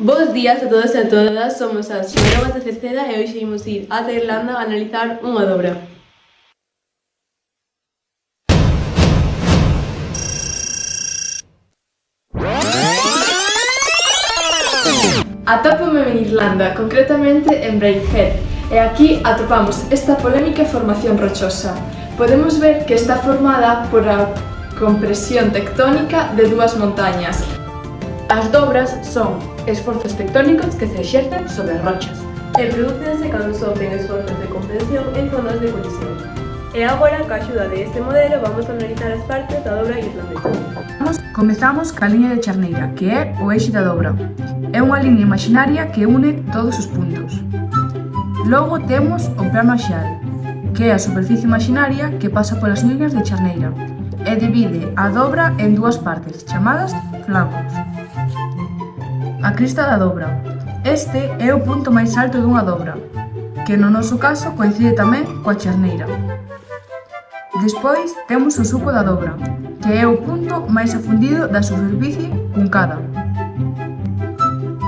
Bos días a todos e a todas, somos as Xerómas de Cerceda e hoxe imos ir ata Irlanda a analizar unha dobra. Atópome en Irlanda, concretamente en Braidhead, e aquí atopamos esta polémica formación rochosa. Podemos ver que está formada por a compresión tectónica de dúas montañas. As dobras son esforzos tectónicos que se exercen sobre as rochas e prodúcense cando sofren esforzos de compresión en zonas de colisión. E agora, coa axuda deste modelo, vamos a analizar as partes da dobra irlandesa. Comezamos ca liña de charneira, que é o eixe da dobra. É unha liña imaxinaria que une todos os puntos. Logo temos o plano axial, que é a superficie imaxinaria que pasa polas liñas de charneira e divide a dobra en dúas partes, chamadas flancos. A crista da dobra. Este é o punto máis alto dunha dobra, que no noso caso coincide tamén coa charneira. Despois temos o suco da dobra, que é o punto máis afundido da superficie cuncada.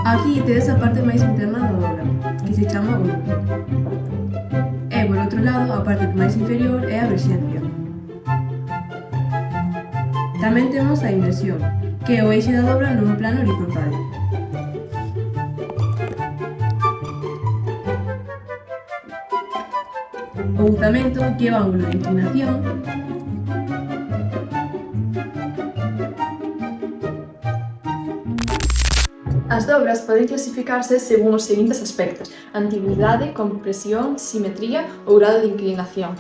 Aquí tedes a parte máis interna da dobra, que se chama o núcleo. E, por outro lado, a parte máis inferior é a verxencia. Tamén temos a inversión, que é o eixe da dobra nun plano horizontal. O uzamento, que é o ángulo de inclinación. As dobras poden clasificarse según os seguintes aspectos: antigüidade, compresión, simetría ou grado de inclinación.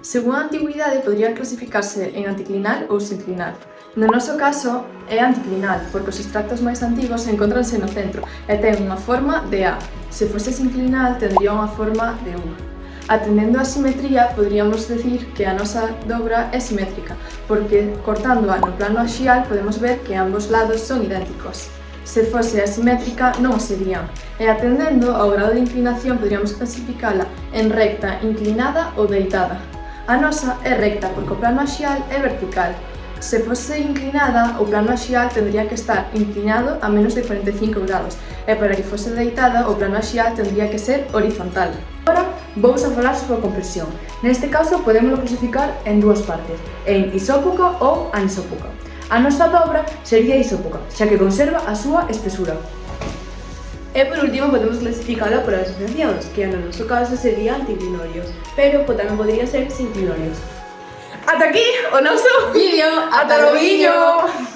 Según a antigüidade, podría clasificarse en anticlinal ou sinclinal. No noso caso, é anticlinal, porque os extractos máis antigos encóntranse no centro e ten unha forma de A. Se fose sinclinal, tendría unha forma de U. Atendendo á simetría, poderíamos decir que a nosa dobra é simétrica, porque cortándoa no plano axial podemos ver que ambos lados son idénticos. Se fose asimétrica, non o serían. E atendendo ao grado de inclinación, poderíamos clasificala en recta, inclinada ou deitada. A nosa é recta porque o plano axial é vertical. Se fose inclinada, o plano axial tendría que estar inclinado a menos de 45 grados e para que fose deitada, o plano axial tendría que ser horizontal. Agora, vamos a falar sobre a compresión. Neste caso, podemos clasificar en dúas partes, en isópoca ou anisópoca. A nosa dobra sería isópoca, xa que conserva a súa espesura. E por último, podemos clasificala por asociacións, que no noso caso serían anticlinorios, pero tamén podría ser sinclinorios. Ata aquí o noso vídeo. Ata logo!